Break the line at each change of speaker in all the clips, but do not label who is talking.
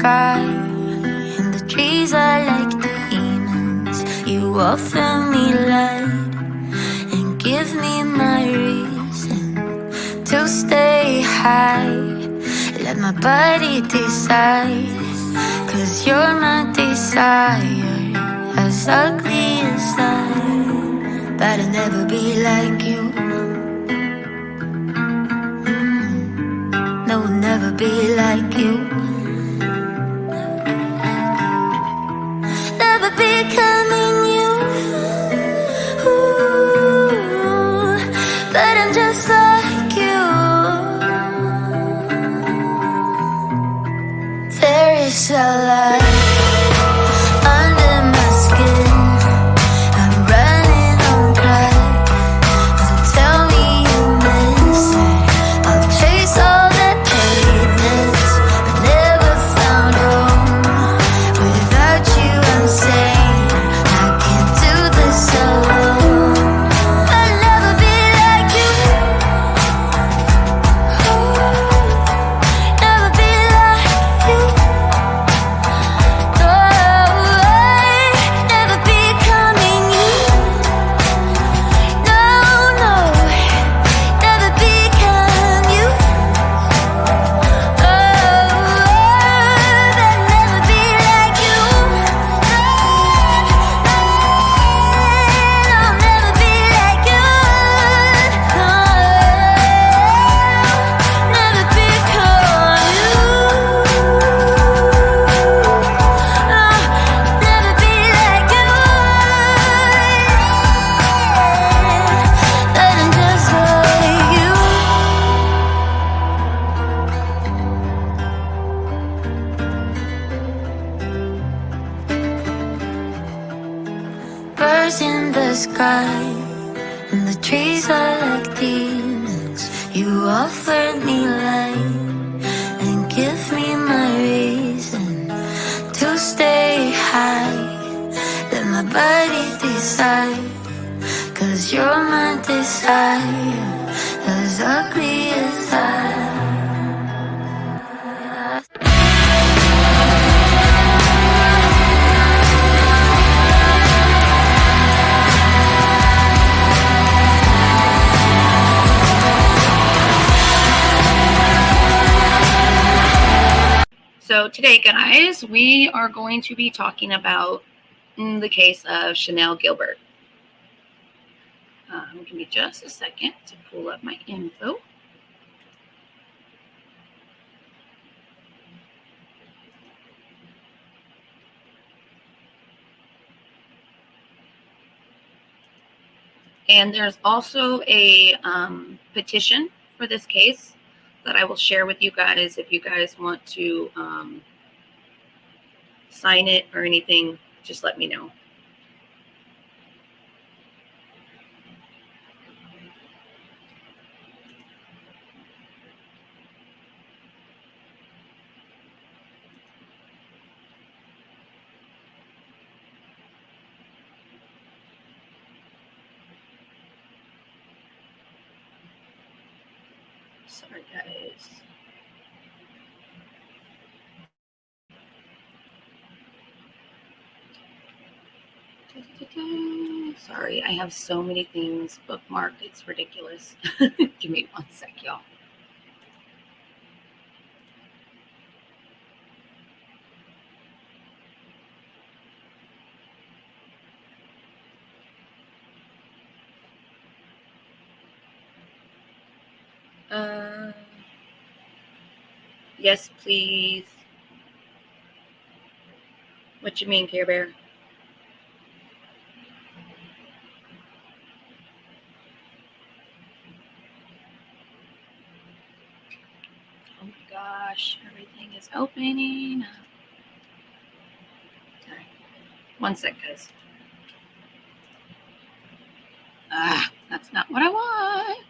sky, and the trees are like demons. You offer me light and give me my reason to stay high. Let my body decide, 'cause you're my desire. As ugly as I, but I'll never be like you. No, I'll never be like you. Never becoming you. Ooh, but I'm just like you. There is a light under my skin. I'm running on crack. So tell me you miss it. I'll chase all the pavements, but never found home. Without you, I'm sane. I can't do this alone. I'll never be like you. Never be like you. No, never becoming you. No, no, never become you. Oh, I'll never be like you. I'll never be like you. Never become you. Never be like you. But I'm just like you. Birds in the sky, and the trees are like demons. You offered me light and give me my reason to stay high. Let my body decide, 'cause you're my desire. As ugly as I.
So today, guys, we are going to be talking about the case of Chenell Gilbert. Give me just a second to pull up my info. And there's also a petition for this case that I will share with you guys if you guys want to sign it or anything. Just let me know. Sorry, guys. Sorry, I have so many things bookmarked. It's ridiculous. Give me one sec, y'all. Yes, please. What you mean, Care Bear? Oh my gosh, everything is opening. Sorry. One sec, guys. That's not what I want.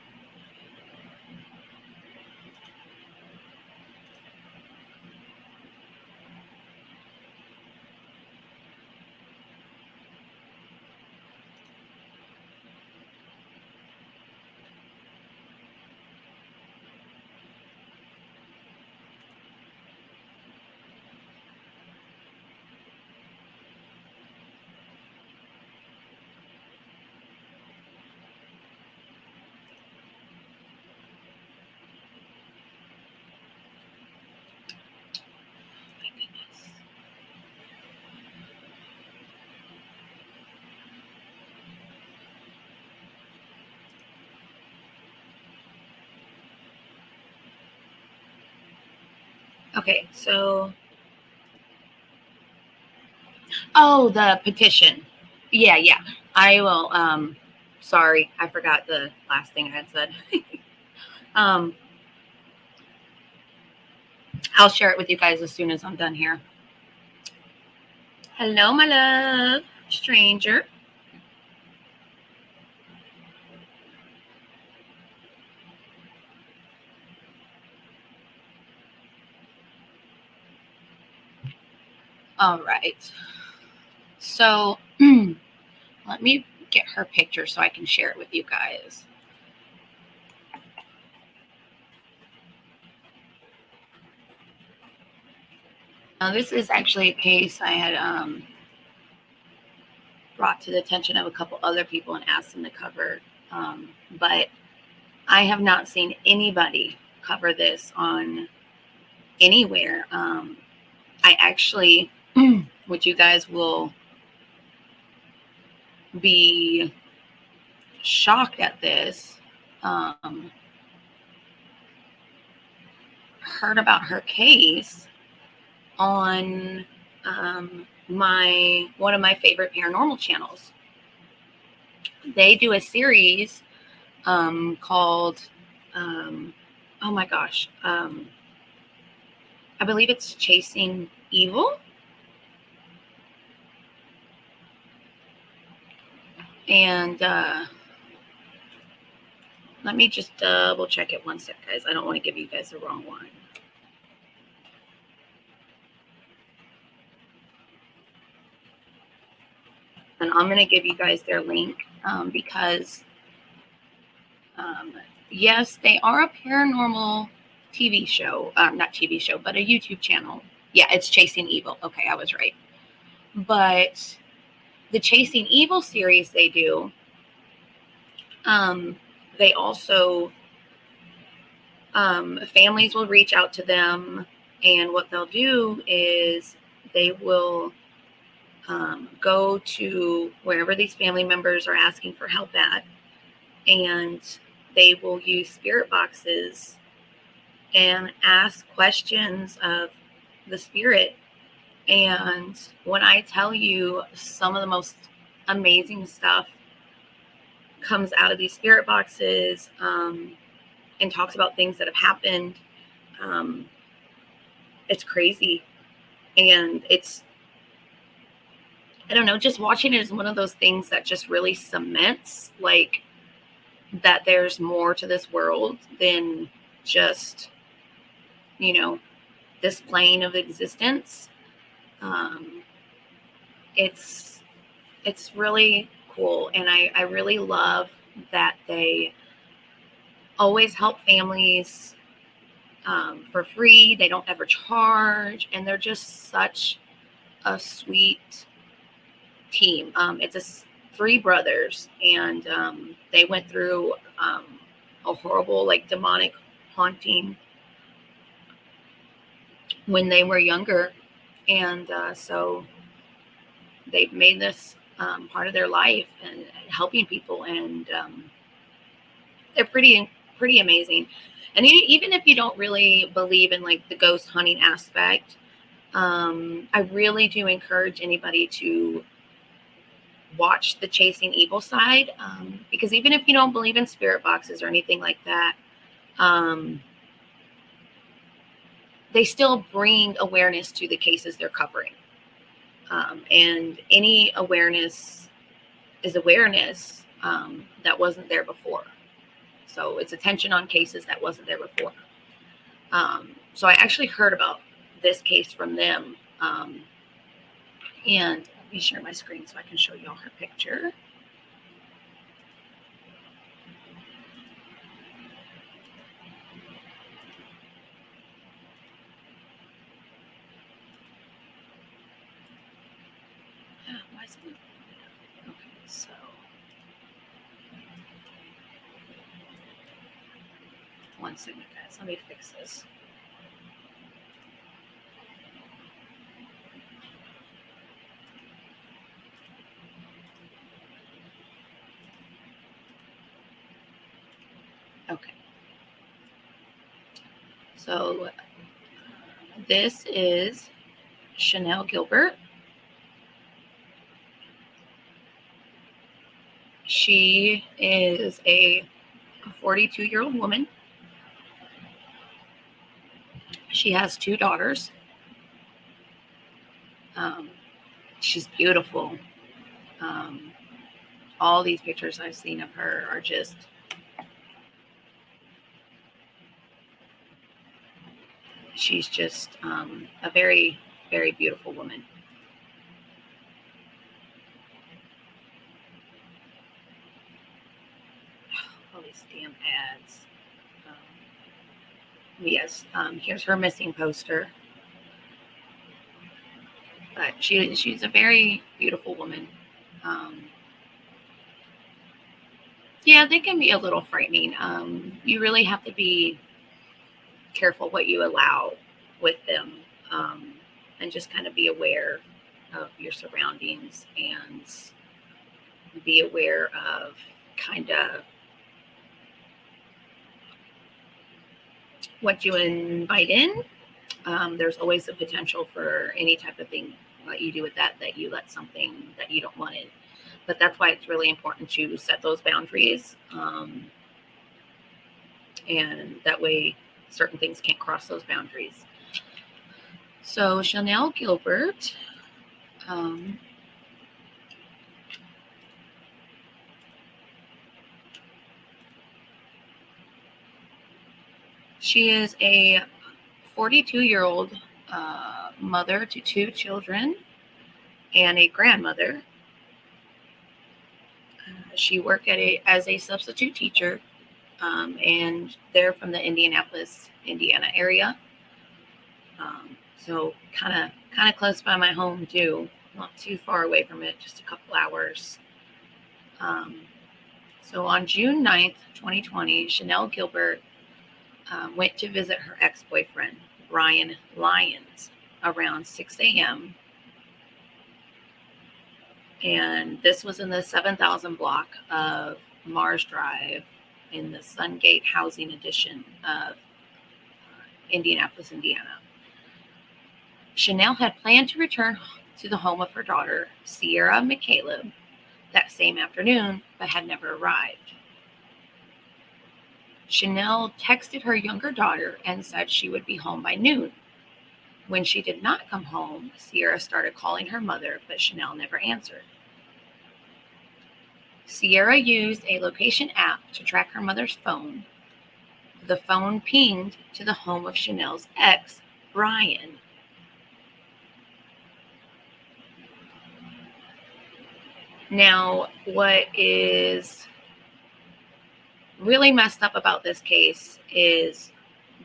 Okay, so the petition. Yeah. I will. Sorry, I forgot the last thing I had said. I'll share it with you guys as soon as I'm done here. Hello, my love, stranger. All right. So let me get her picture so I can share it with you guys. Now, this is actually a case I had brought to the attention of a couple other people and asked them to cover. But I have not seen anybody cover this on anywhere. I actually, which you guys will be shocked at this, heard about her case on one of my favorite paranormal channels. They do a series called oh my gosh, I believe it's Chasing Evil. And let me just double check it one sec, guys. I don't want to give you guys the wrong one. And I'm going to give you guys their link because, yes, they are a paranormal TV show. Not TV show, but a YouTube channel. Yeah, it's Chasing Evil. Okay, I was right. But the Chasing Evil series they do, they also, families will reach out to them, and what they'll do is they will go to wherever these family members are asking for help at, and they will use spirit boxes and ask questions of the spirit. And when I tell you, some of the most amazing stuff comes out of these spirit boxes, and talks about things that have happened. It's crazy. And it's, I don't know, just watching it is one of those things that just really cements like that there's more to this world than just, this plane of existence. It's really cool. And I really love that they always help families for free. They don't ever charge. And they're just such a sweet team. It's three brothers, and they went through a horrible, like, demonic haunting when they were younger, and so they've made this part of their life and helping people, and they're pretty amazing. And even if you don't really believe in like the ghost hunting aspect, I really do encourage anybody to watch the Chasing Evil side, because even if you don't believe in spirit boxes or anything like that, they still bring awareness to the cases they're covering. And any awareness is awareness that wasn't there before. So it's attention on cases that wasn't there before. So I actually heard about this case from them. And let me share my screen so I can show you all her picture. Okay, so one second, guys. Let me fix this. Okay. So This is Chenell Gilbert. She is a 42-year-old woman. She has 2 daughters. She's beautiful. All these pictures I've seen of her are just she's just a very, very beautiful woman. All these damn ads. Yes, here's her missing poster. But she's a very beautiful woman. Yeah, they can be a little frightening. You really have to be careful what you allow with them, and just kind of be aware of your surroundings and be aware of kind of what you invite in. There's always the potential for any type of thing that you do with that you let something that you don't want in. But that's why it's really important to set those boundaries. And that way certain things can't cross those boundaries. So Chenell Gilbert, she is a 42-year-old mother to 2 children and a grandmother. She worked as a substitute teacher, and they're from the Indianapolis, Indiana area. So kind of close by my home too, not too far away from it, just a couple hours. So on June 9th, 2020, Chenell Gilbert went to visit her ex-boyfriend, Brian Lyons, around 6 a.m. And this was in the 7,000 block of Mars Drive in the Sungate Housing Edition of Indianapolis, Indiana. Chenell had planned to return to the home of her daughter, Sierra McCaleb, that same afternoon, but had never arrived. Chenell texted her younger daughter and said she would be home by noon. When she did not come home, Sierra started calling her mother, but Chenell never answered. Sierra used a location app to track her mother's phone. The phone pinged to the home of Chenell's ex, Brian. Now, what is really messed up about this case is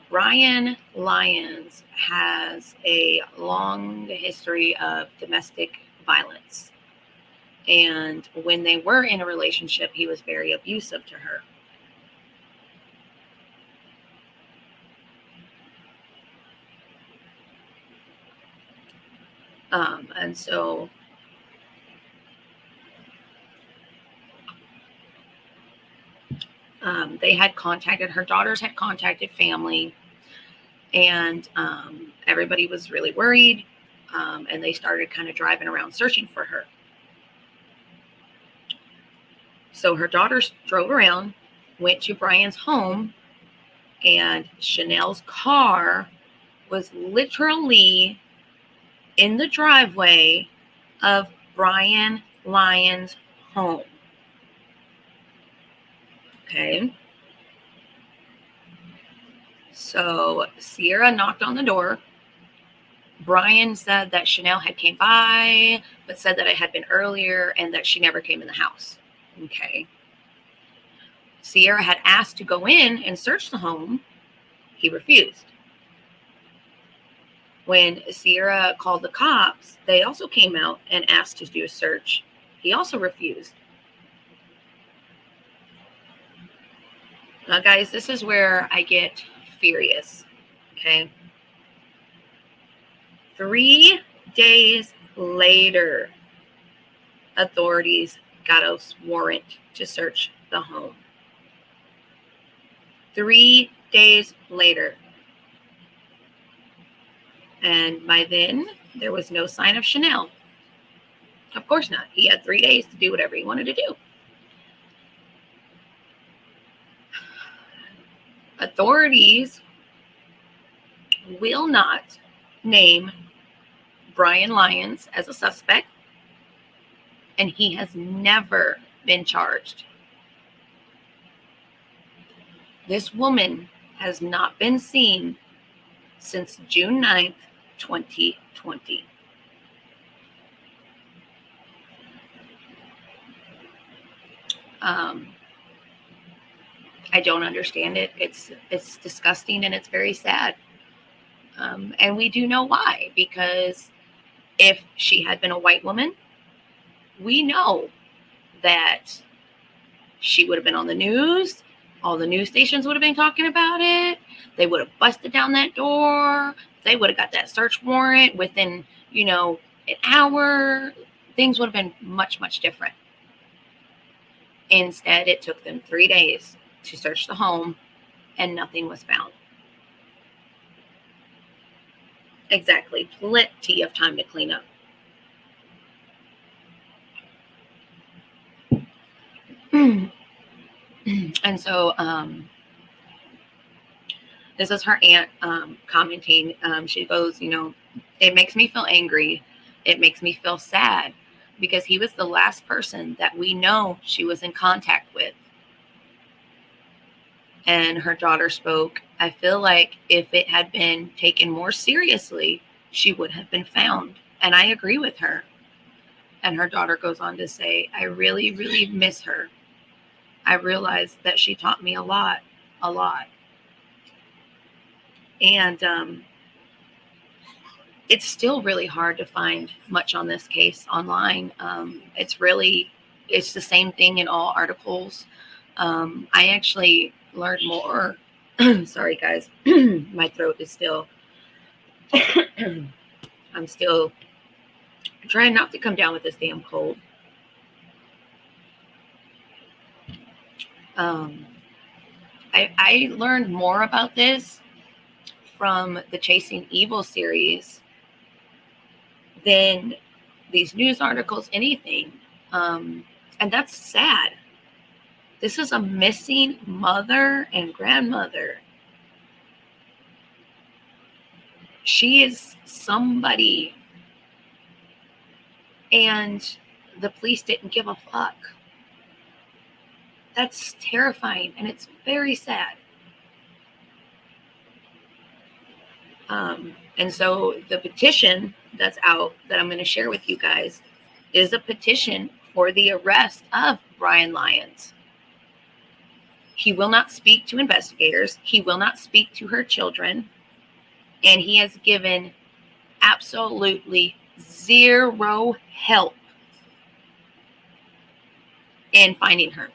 Brian Lyons has a long history of domestic violence. And when they were in a relationship, he was very abusive to her. And so they had contacted, her daughters had contacted family, and everybody was really worried, and they started kind of driving around searching for her. So her daughters drove around, went to Brian's home, and Chenell's car was literally in the driveway of Brian Lyons' home. Okay. So Sierra knocked on the door. Brian said that Chenell had came by, but said that it had been earlier and that she never came in the house. Okay. Sierra had asked to go in and search the home. He refused. When Sierra called the cops, they also came out and asked to do a search. He also refused. Now, guys, this is where I get furious, okay? 3 days later, authorities got a warrant to search the home. 3 days later. And by then, there was no sign of Chenell. Of course not. He had 3 days to do whatever he wanted to do. Authorities will not name Brian Lyons as a suspect, and he has never been charged. This woman has not been seen since June 9th, 2020. I don't understand it. It's disgusting and it's very sad. And we do know why, because if she had been a white woman, we know that she would have been on the news. All the news stations would have been talking about it. They would have busted down that door. They would have got that search warrant within, an hour. Things would have been much, much different. Instead, it took them 3 days to search the home, and nothing was found. Exactly. Plenty of time to clean up. And so this is her aunt commenting. She goes, it makes me feel angry. It makes me feel sad because he was the last person that we know she was in contact with. And her daughter spoke. I feel like if it had been taken more seriously, she would have been found. And I agree with her. And her daughter goes on to say, I really, really miss her. I realized that she taught me a lot. And it's still really hard to find much on this case online. It's the same thing in all articles. I actually learned more. Sorry, guys. My throat is still, I'm still trying not to come down with this damn cold. I learned more about this from the Chasing Evil series than these news articles, anything. And that's sad. This is a missing mother and grandmother. She is somebody, and the police didn't give a fuck. That's terrifying, and it's very sad. And so the petition that's out that I'm going to share with you guys is a petition for the arrest of Brian Lyons. He will not speak to investigators. He will not speak to her children. And he has given absolutely zero help in finding her.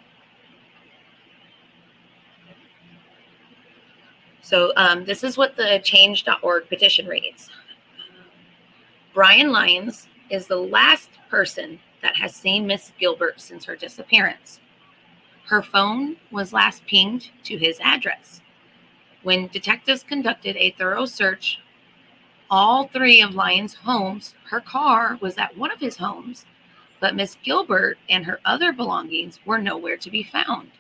So this is what the change.org petition reads. Brian Lyons is the last person that has seen Miss Gilbert since her disappearance. Her phone was last pinged to his address. When detectives conducted a thorough search, all 3 of Lyons' homes, her car was at one of his homes, but Miss Gilbert and her other belongings were nowhere to be found.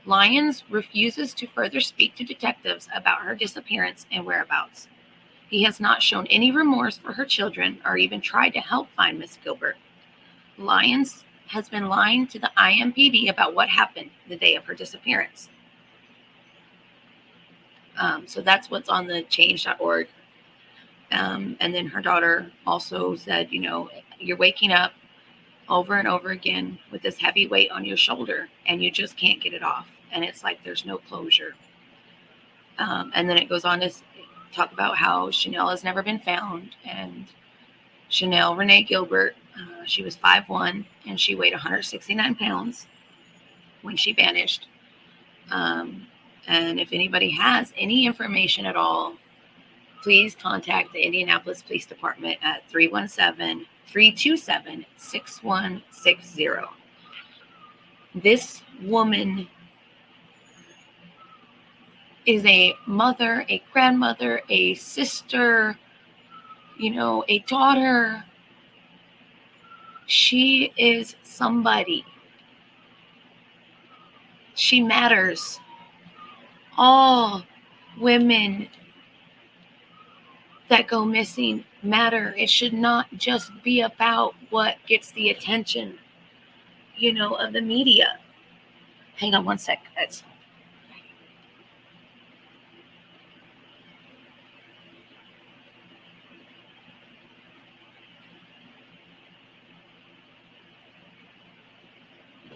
Lyons refuses to further speak to detectives about her disappearance and whereabouts. He has not shown any remorse for her children or even tried to help find Miss Gilbert. Lyons has been lying to the IMPD about what happened the day of her disappearance. So that's what's on the change.org. And then her daughter also said, you're waking up over and over again with this heavy weight on your shoulder and you just can't get it off. And it's like there's no closure. And then it goes on to talk about how Chenell has never been found. And Chenell Renee Gilbert, she was 5'1", and she weighed 169 pounds when she vanished. And if anybody has any information at all, please contact the Indianapolis Police Department at 317-327-6160. This woman is a mother, a grandmother, a sister, a daughter. She is somebody. She matters. All women that go missing matter. It should not just be about what gets the attention, of the media. Hang on one sec, guys.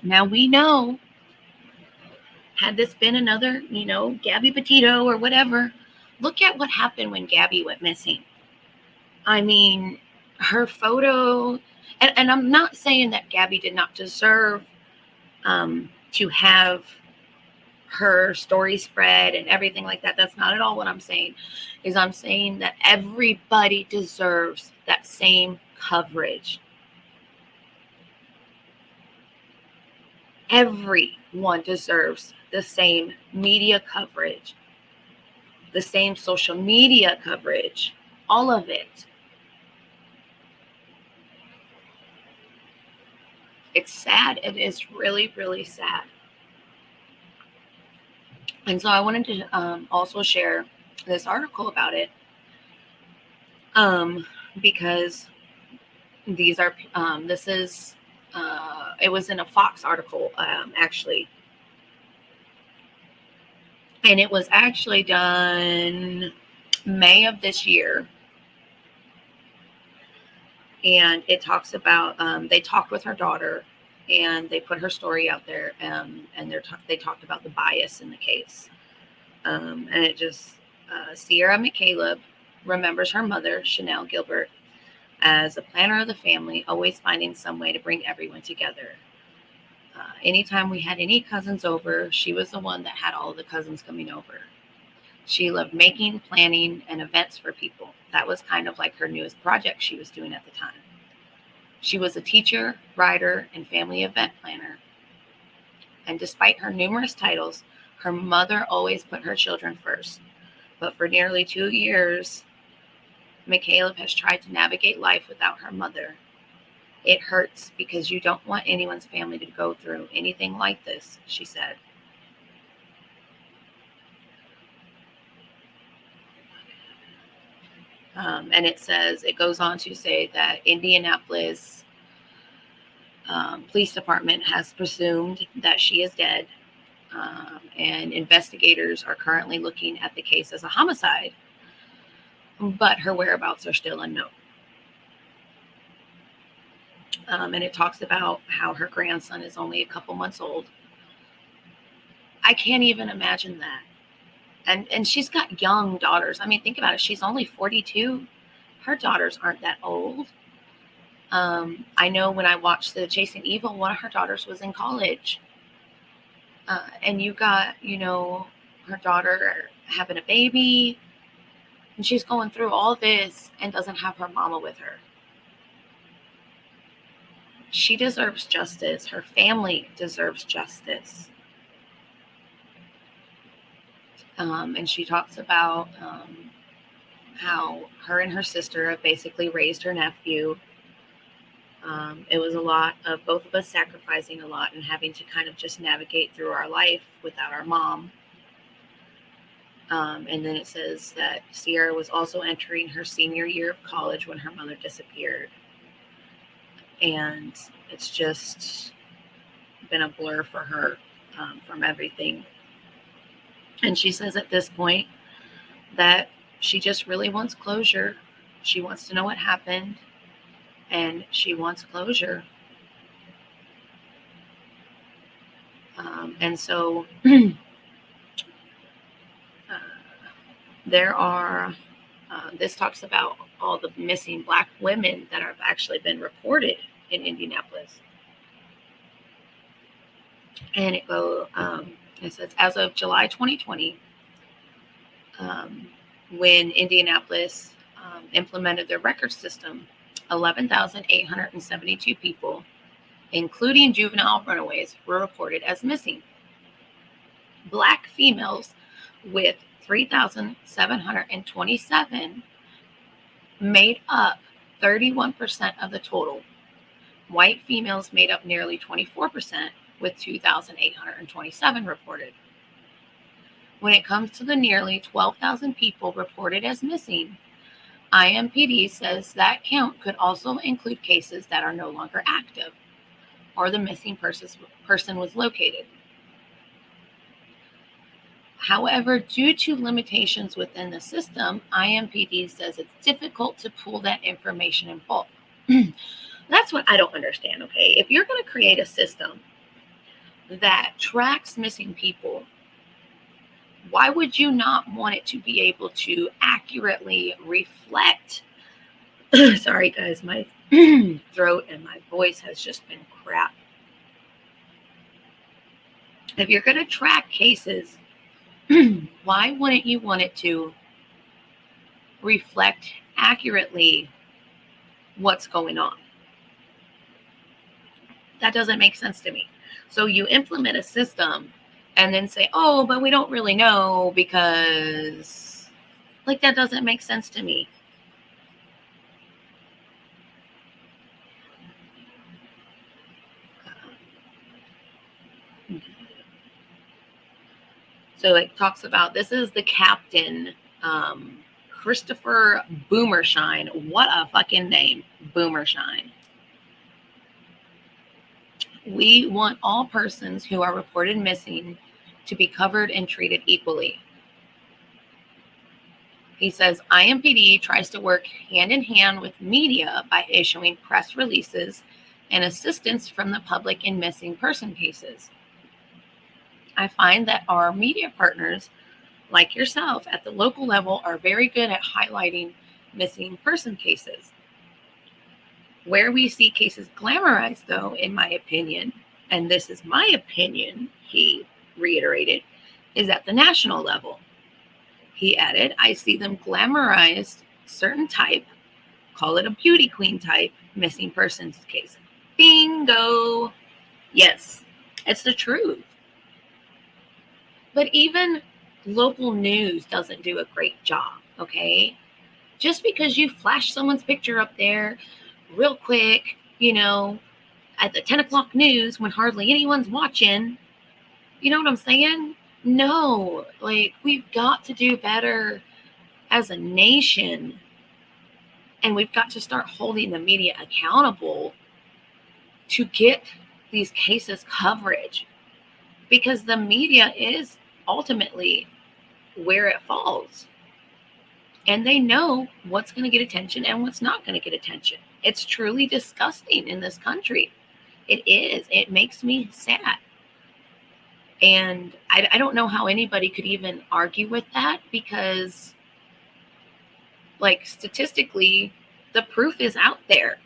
Now we know, had this been another, Gabby Petito or whatever, look at what happened when Gabby went missing. I mean, her photo, and I'm not saying that Gabby did not deserve to have her story spread and everything like that. That's not at all what I'm saying. I'm saying that everybody deserves that same coverage. Everyone deserves the same media coverage, the same social media coverage, all of it. It's sad. It is really, really sad. And so I wanted to also share this article about it, because it was in a Fox article, actually. And it was actually done May of this year. And it talks about, they talked with her daughter, and they put her story out there, and they talked about the bias in the case. And it just, Sierra McCaleb remembers her mother, Chenell Gilbert, as a planner of the family, always finding some way to bring everyone together. Anytime we had any cousins over, she was the one that had all of the cousins coming over. She loved making, planning, and events for people. That was kind of like her newest project she was doing at the time. She was a teacher, writer, and family event planner. And despite her numerous titles, her mother always put her children first. But for nearly 2 years, McCaleb has tried to navigate life without her mother. It hurts because you don't want anyone's family to go through anything like this, she said. And it goes on to say that Indianapolis Police Department has presumed that she is dead, and investigators are currently looking at the case as a homicide, but her whereabouts are still unknown. And it talks about how her grandson is only a couple months old. I can't even imagine that. And she's got young daughters. I mean, think about it. She's only 42. Her daughters aren't that old. I know when I watched the Chasing Evil, one of her daughters was in college. And you got, her daughter having a baby, and she's going through all this and doesn't have her mama with her. She deserves justice. Her family deserves justice. And she talks about how her and her sister have basically raised her nephew. It was a lot of both of us sacrificing a lot and having to kind of just navigate through our life without our mom. And then it says that Sierra was also entering her senior year of college when her mother disappeared. And it's just been a blur for her, from everything. And she says at this point that she just really wants closure. She wants to know what happened, and she wants closure. And so there are, this talks about all the missing Black women that have actually been reported in Indianapolis. And it says, as of July 2020, when Indianapolis implemented their record system, 11,872 people, including juvenile runaways, were reported as missing. Black females with 3,727 made up 31% of the total. White females made up nearly 24%, with 2,827 reported. When it comes to the nearly 12,000 people reported as missing, IMPD says that count could also include cases that are no longer active or the missing person was located. However, due to limitations within the system, IMPD says it's difficult to pull that information in bulk. That's what I don't understand, okay? If you're going to create a system that tracks missing people, why would you not want it to be able to accurately reflect? Sorry, guys, my throat and my voice has just been crap. If you're going to track cases, why wouldn't you want it to reflect accurately what's going on? That doesn't make sense to me. So you implement a system and then say, oh, but we don't really know because, like, that doesn't make sense to me. So it talks about, this is the captain, Christopher Boomershine. What a fucking name, Boomershine. We want all persons who are reported missing to be covered and treated equally. He says IMPD tries to work hand in hand with media by issuing press releases and assistance from the public in missing person cases. I find that our media partners, like yourself, at the local level are very good at highlighting missing person cases. Where we see cases glamorized, though, in my opinion, and this is my opinion, he reiterated, is at the national level. He added, I see them glamorize certain type, call it a beauty queen type, missing persons case. Bingo! Yes, it's the truth. But even local news doesn't do a great job, okay? Just because you flash someone's picture up there real quick, at the 10 o'clock news when hardly anyone's watching, you know what I'm saying? No, like, we've got to do better as a nation, and we've got to start holding the media accountable to get these cases coverage, because the media is ultimately where it falls, and they know what's going to get attention and what's not going to get attention. It's truly disgusting in this country. It is. It makes me sad. And I don't know how anybody could even argue with that, because, like, statistically, the proof is out there.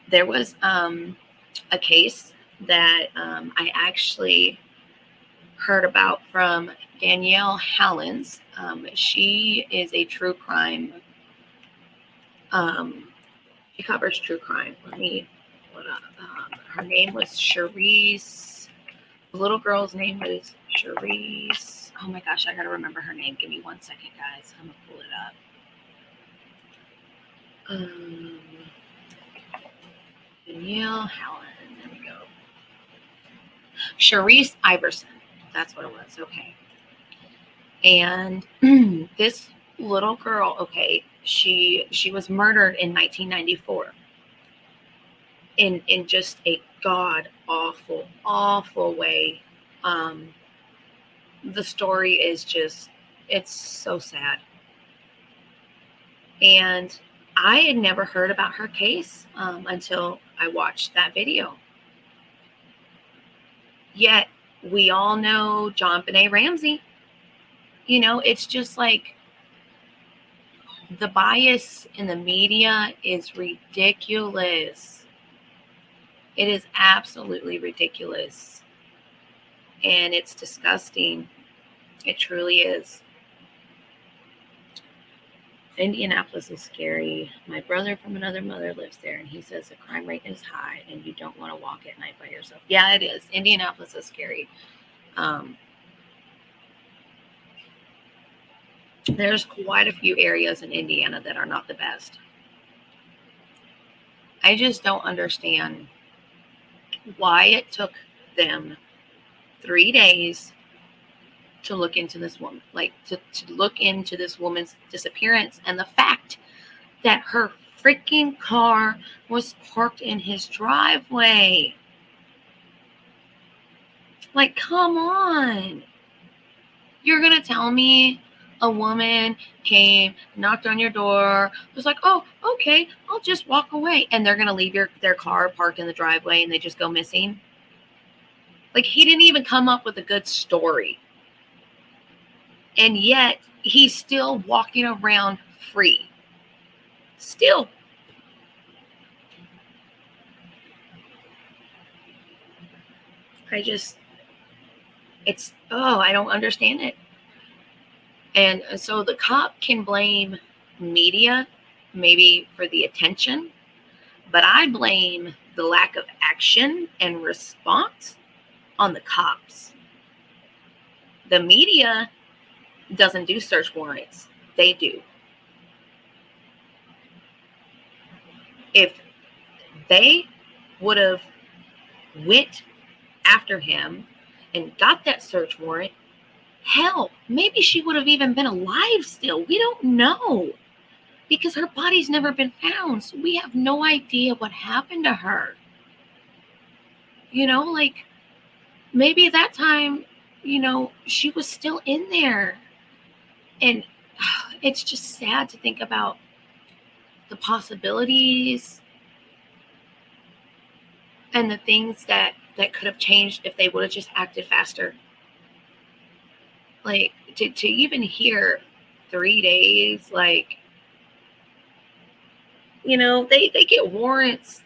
There was a case that I actually heard about from Danielle Hallens. She is a true crime. She covers true crime. Let me pull it up. Her name was Charisse. The little girl's name was Charisse. Oh my gosh, I gotta remember her name. Give me 1 second, guys. I'm gonna pull it up. Danielle Hallen. There we go. Charisse Iverson. That's what it was. Okay. And this little girl, okay, she was murdered in 1994 in just a god awful way. The story is just, it's so sad. And I had never heard about her case until I watched that video. Yet we all know JonBenet Ramsey. It's just like, the bias in the media is ridiculous. It is absolutely ridiculous. And it's disgusting. It truly is. Indianapolis is scary. My brother from another mother lives there, and he says the crime rate is high and you don't want to walk at night by yourself. Yeah, it is. Indianapolis is scary. There's quite a few areas in Indiana that are not the best. I just don't understand why it took them 3 days to look into this woman, like to look into this woman's disappearance, and the fact that her freaking car was parked in his driveway. Like, come on. You're going to tell me a woman came, knocked on your door, was like, oh, okay, I'll just walk away. And they're going to leave their car parked in the driveway and they just go missing? Like, he didn't even come up with a good story. And yet, he's still walking around free. Still. I don't understand it. And so the cop can blame media, maybe for the attention, but I blame the lack of action and response on the cops. The media doesn't do search warrants. They do. If they would have went after him and got that search warrant, hell, maybe she would have even been alive still. We don't know, because her body's never been found. So we have no idea what happened to her. You know, like, maybe at that time, you know, she was still in there. And it's just sad to think about the possibilities and the things that could have changed if they would have just acted faster. Like, to even hear 3 days, like, you know, they get warrants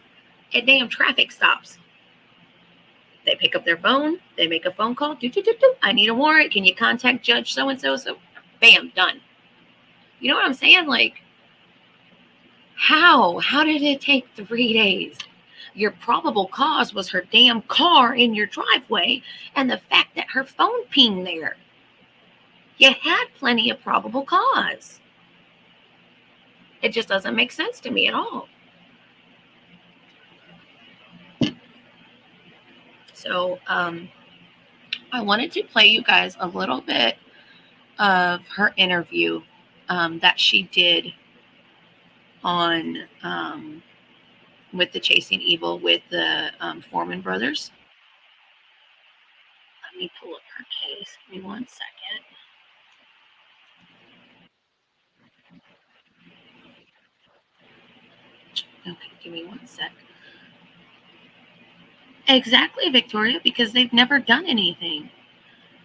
at damn traffic stops. They pick up their phone, they make a phone call, I need a warrant, can you contact Judge so-and-so? So, bam, done. You know what I'm saying? Like, how did it take 3 days? Your probable cause was her damn car in your driveway and the fact that her phone pinged there. You had plenty of probable cause. It just doesn't make sense to me at all. So I wanted to play you guys a little bit of her interview that she did on with the Chasing Evil with the Foreman brothers. Let me pull up her case. Give me 1 second. Okay, give me 1 sec. Exactly, Victoria, because they've never done anything.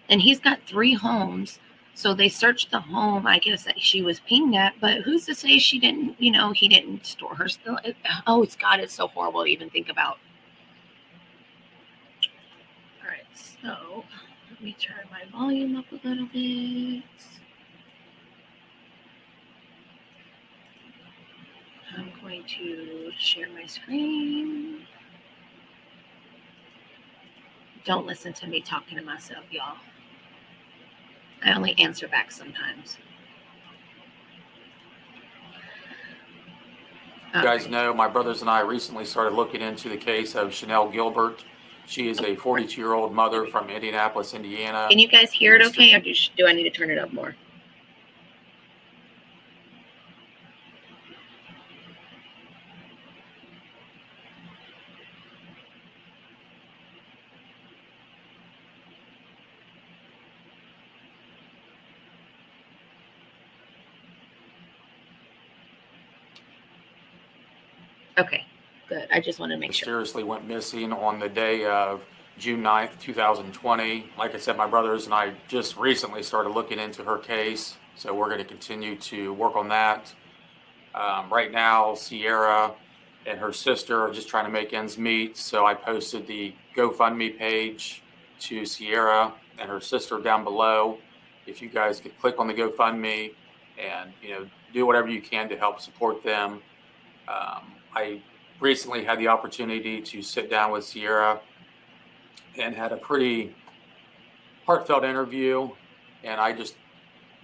And he's got 3 homes. So they searched the home, I guess, that she was pinged at. But who's to say she didn't, you know, he didn't store her still? It's so horrible to even think about. All right, so let me turn my volume up a little bit. I'm going to share my screen. Don't listen to me talking to myself, y'all. I only answer back sometimes.
You guys know my brothers and I recently started looking into the case of Chenell Gilbert. She is a 42-year-old mother from Indianapolis, Indiana.
Can you guys hear it okay, or do I need to turn it up more? Okay, good. I just want to make sure.
Mysteriously went missing on the day of June 9th, 2020. Like I said, my brothers and I just recently started looking into her case, so we're going to continue to work on that. Right now, Sierra and her sister are just trying to make ends meet, so I posted the GoFundMe page to Sierra and her sister down below. If you guys could click on the GoFundMe and, you know, do whatever you can to help support them. I recently had the opportunity to sit down with Sierra and had a pretty heartfelt interview, and I just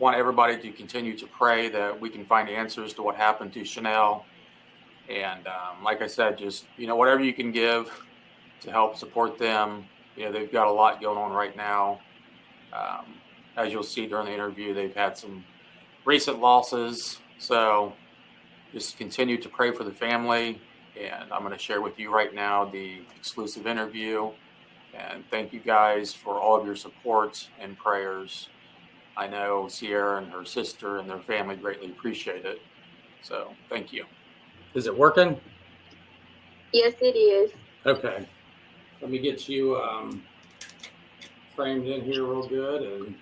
want everybody to continue to pray that we can find answers to what happened to Chenell. And like I said, just, whatever you can give to help support them. They've got a lot going on right now. As you'll see during the interview, they've had some recent losses. So just continue to pray for the family. And I'm going to share with you right now the exclusive interview. And thank you guys for all of your support and prayers. I know Sierra and her sister and their family greatly appreciate it. So thank you. Is it working?
Yes, it is.
Okay. Let me get you framed in here real good. And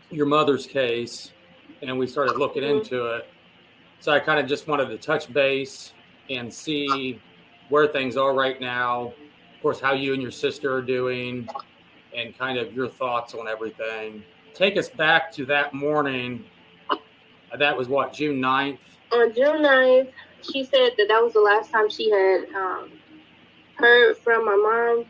your mother's case, and we started looking into it. So I kind of just wanted to touch base and see where things are right now. Of course, how you and your sister are doing, and kind of your thoughts on everything. Take us back to that morning. That was what, June 9th?
On June 9th, she said that was the last time she had heard from my mom.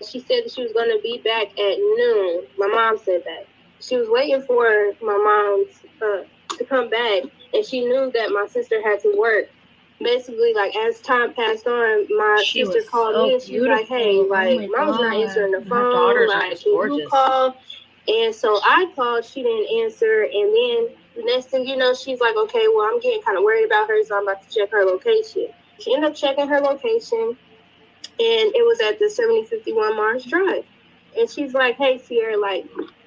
She said that she was going to be back at noon. My mom said that. She was waiting for my mom to come back, and she knew that my sister had to work. Basically, like, as time passed on, my sister called me, and she was like, hey, like, Mom's not answering the phone. Like, can you call? And so I called, she didn't answer, and then the next thing you know, she's like, okay, well, I'm getting kind of worried about her, so I'm about to check her location. She ended up checking her location, and it was at the 7051 Mars Drive. And she's like, hey, Sierra, like,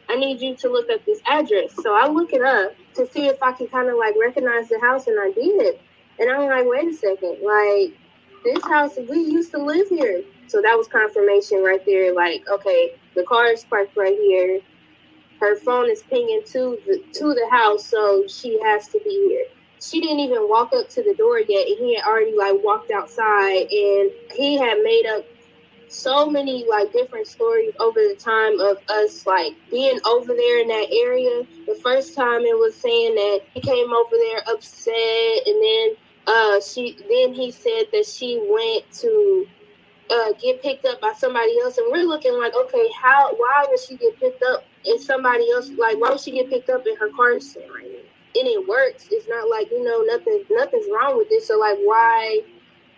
I need you to look up this address. So I look it up to see if I can kind of, like, recognize the house, and I did. And I'm like, wait a second, like, this house, we used to live here. So that was confirmation right there, like, okay, the car is parked right here. Her phone is pinging to the house, so she has to be here. She didn't even walk up to the door yet, and he had already, like, walked outside, and he had made up so many, like, different stories over the time of us, like, being over there in that area. The first time it was saying that he came over there upset, and then he said that she went to get picked up by somebody else, and we're looking like, okay, why would she get picked up and somebody else, like, why would she get picked up in her car stand right now? And it works. It's not like, nothing's wrong with it. So, like, why?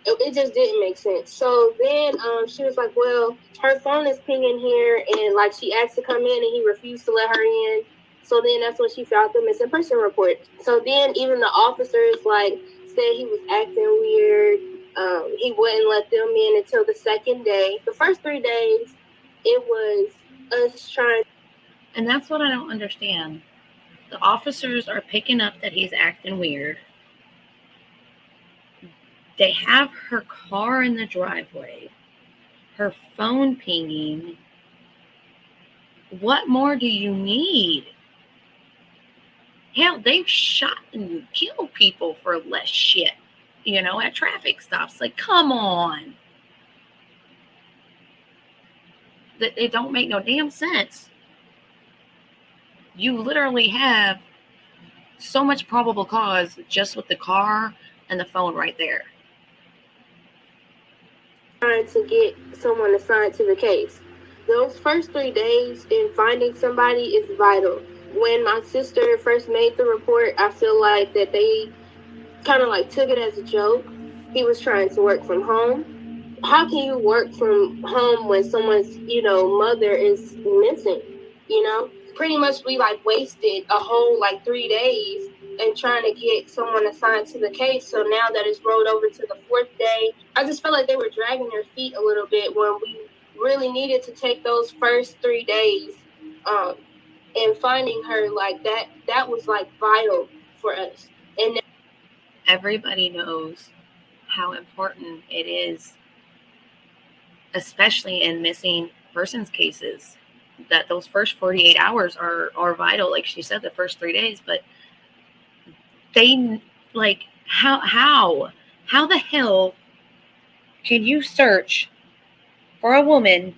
It just didn't make sense. So then she was like, well, her phone is pinging here, and, like, she asked to come in, and he refused to let her in. So then that's when she filed the missing person report. So then even the officers, like, said he was acting weird. He wouldn't let them in until the second day. The first 3 days, it was us trying.
And that's what I don't understand. The officers are picking up that he's acting weird. They have her car in the driveway, her phone pinging. What more do you need? Hell, they've shot and killed people for less shit, at traffic stops. Like, come on. It don't make no damn sense. You literally have so much probable cause just with the car and the phone right there.
Trying to get someone assigned to the case. Those first 3 days in finding somebody is vital. When my sister first made the report, I feel like that they kind of, like, took it as a joke. He was trying to work from home. How can you work from home when someone's, mother is missing, Pretty much we, like, wasted a whole, like, 3 days and trying to get someone assigned to the case. So now that it's rolled over to the 4th day, I just felt like they were dragging their feet a little bit when we really needed to take those first 3 days and finding her. Like, that was, like, vital for us. And
everybody knows how important it is, especially in missing persons cases, that those first 48 hours are vital. Like she said, the first 3 days, but they, like, how the hell can you search for a woman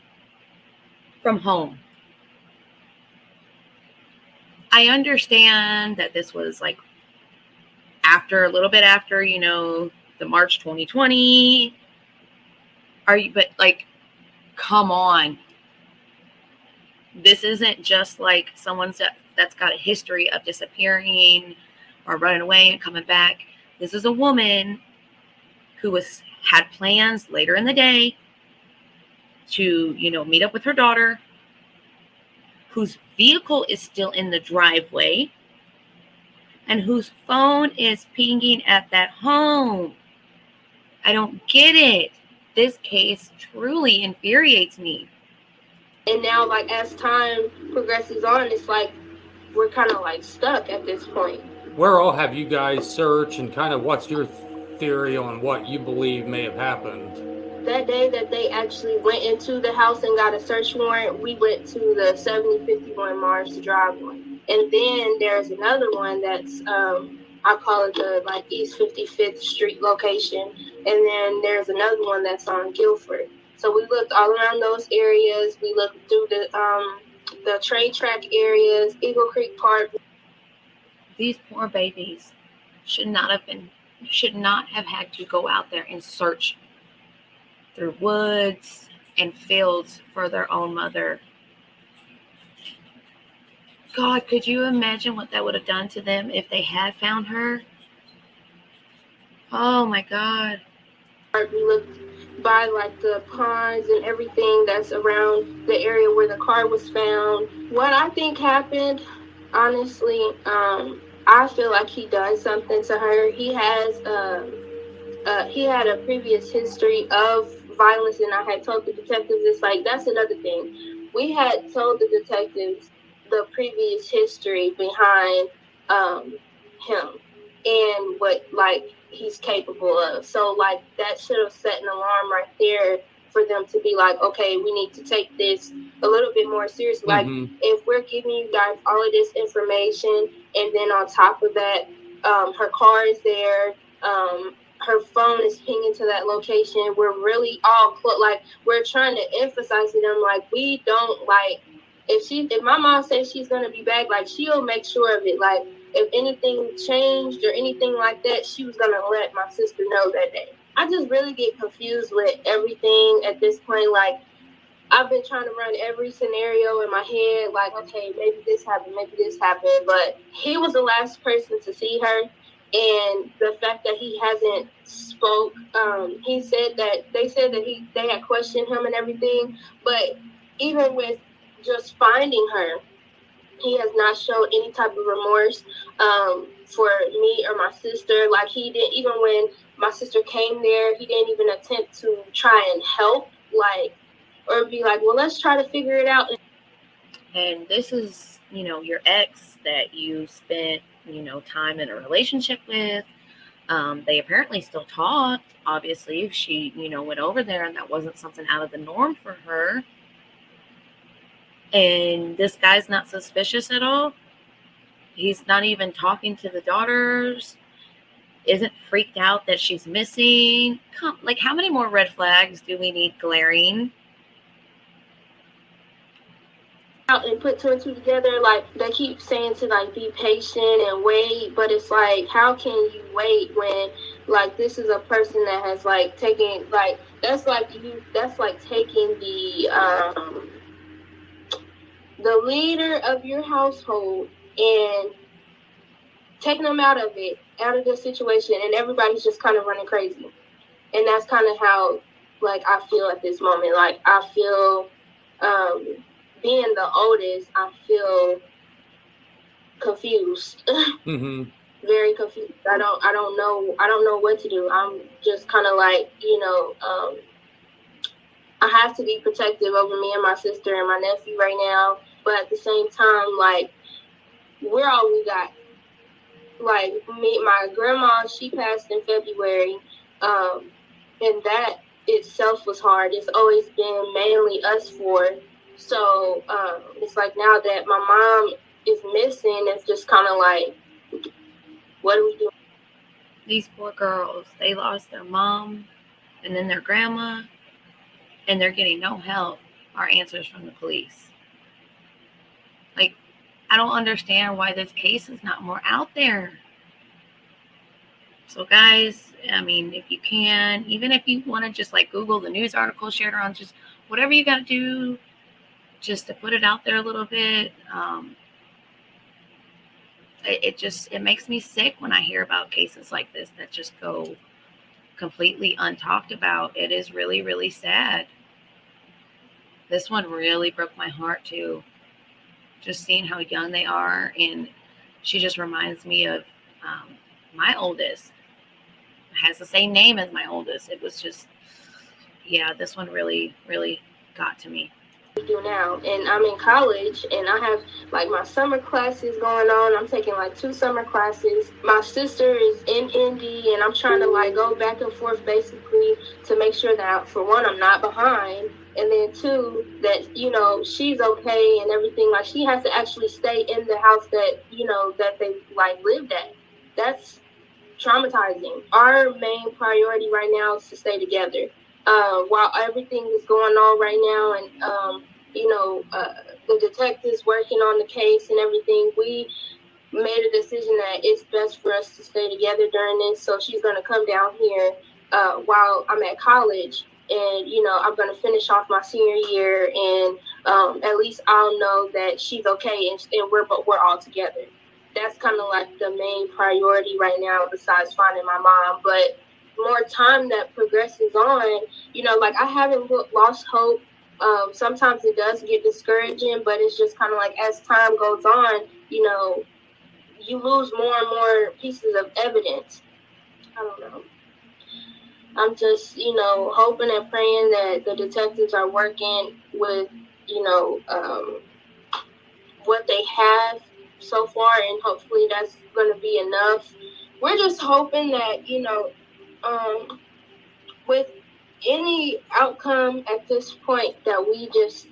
from home? I understand that this was, like, a little bit after, the March 2020. But, like, come on. This isn't just like someone that's got a history of disappearing or running away and coming back. This is a woman who had plans later in the day to, meet up with her daughter, whose vehicle is still in the driveway, and whose phone is pinging at that home. I don't get it. This case truly infuriates me.
And now, like, as time progresses on, it's like we're kind of like stuck at this point.
Where all have you guys searched, and kind of what's your theory on what you believe may have happened?
That day that they actually went into the house and got a search warrant, we went to the 7051 Mars to drive one. And then there's another one that's, I call it the like East 55th Street location. And then there's another one that's on Guilford. So we looked all around those areas. We looked through the trade track areas, Eagle Creek Park.
These poor babies should not have had to go out there and search through woods and fields for their own mother. God, could you imagine what that would have done to them if they had found her? Oh my God.
We looked by like the ponds and everything that's around the area where the car was found. What I think happened, honestly, I feel like he done something to her. He had a previous history of violence, and I had told the detectives, it's like, that's another thing. We had told the detectives the previous history behind him and what, like, he's capable of. So, like, that should have set an alarm right there for them to be like, okay, we need to take this a little bit more seriously. Like, if we're giving you guys all of this information, and then on top of that, her car is there, her phone is pinging to that location. We're really all like, we're trying to emphasize to them, like, we don't, like, if my mom says she's gonna be back, like, she'll make sure of it. Like, if anything changed or anything like that, she was gonna let my sister know that day. I just really get confused with everything at this point. Like, I've been trying to run every scenario in my head, like, okay, maybe this happened, but he was the last person to see her. And the fact that he hasn't spoke, they said that they had questioned him and everything, but even with just finding her, he has not showed any type of remorse for me or my sister. Like, he didn't, even when my sister came there, he didn't even attempt to try and help, like, or be like, well, let's try to figure it out.
And this is, your ex that you spent, time in a relationship with. They apparently still talked. Obviously, if she, went over there and that wasn't something out of the norm for her. And this guy's not suspicious at all. He's not even talking to the daughters. Isn't freaked out that she's missing. Like, how many more red flags do we need glaring?
Out and put two and two together. Like, they keep saying to, like, be patient and wait, but it's like, how can you wait when, like, this is a person that has, like, taken, like, that's like taking the leader of your household and taking them out of the situation, and everybody's just kind of running crazy. And that's kind of how, like, I feel at this moment. Like, I feel, being the oldest, I feel confused. Very confused. I don't know what to do. I'm just kind of like, I have to be protective over me and my sister and my nephew right now, but at the same time, like, we're all we got. Like, my grandma, she passed in February, and that itself was hard. It's always been mainly us four. So it's like, now that my mom is missing, it's just kind of like, what do we do?
These poor girls, they lost their mom and then their grandma, and they're getting no help or answers from the police. Like, I don't understand why this case is not more out there. So, guys, I mean, if you can, even if you want to just, like, Google the news article, share it on, just whatever you got to do just to put it out there a little bit. it makes me sick when I hear about cases like this that just go completely untalked about. It is really, really sad. This one really broke my heart too. Just seeing how young they are, and she just reminds me of my oldest. Has the same name as my oldest. It was just, yeah, this one really, really got to me.
Do now, and I'm in college, and I have like my summer classes going on. I'm taking like 2 summer classes. My sister is in Indy, and I'm trying to like go back and forth basically to make sure that, for one, I'm not behind, and then 2, that, you know, she's okay and everything. Like, she has to actually stay in the house that, you know, that they like lived at. That's traumatizing. Our main priority right now is to stay together. While everything is going on right now, and the detectives working on the case and everything, we made a decision that it's best for us to stay together during this. So she's going to come down here while I'm at college, and I'm going to finish off my senior year, and at least I'll know that she's okay, and we're all together. That's kind of like the main priority right now, besides finding my mom. But more time that progresses on, like, I haven't lost hope. Sometimes it does get discouraging, but it's just kind of like, as time goes on, you lose more and more pieces of evidence. I don't know. I'm just, hoping and praying that the detectives are working with, what they have so far, and hopefully that's going to be enough. We're just hoping that, with any outcome at this point, that we just,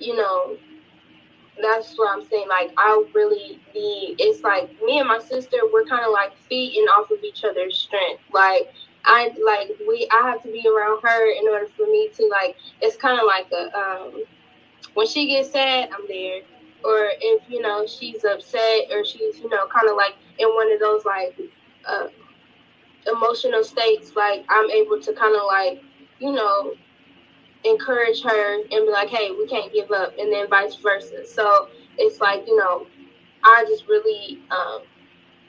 that's what I'm saying. Like, I really need, it's like me and my sister, we're kind of like feeding off of each other's strength. Like, I have to be around her in order for me to, like, it's kind of like when she gets sad, I'm there. Or if, she's upset, or she's, kind of like in one of those like emotional states, like, I'm able to kind of like, encourage her and be like, hey, we can't give up, and then vice versa. So it's like, I just really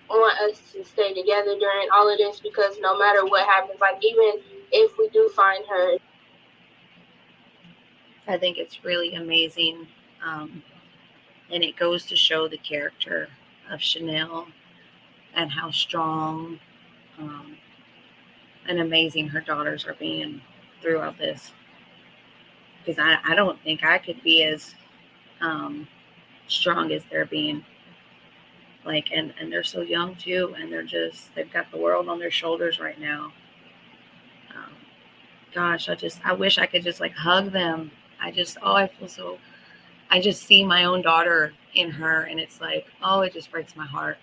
want us to stay together during all of this, because no matter what happens, like, even if we do find her.
I think it's really amazing, and it goes to show the character of Chenell and how strong and amazing her daughters are being throughout this. Because I don't think I could be as strong as they're being. Like, and they're so young too, and they've got the world on their shoulders right now. Gosh, I wish I could just like hug them. I feel so, I just see my own daughter in her, and it's like, oh, it just breaks my heart.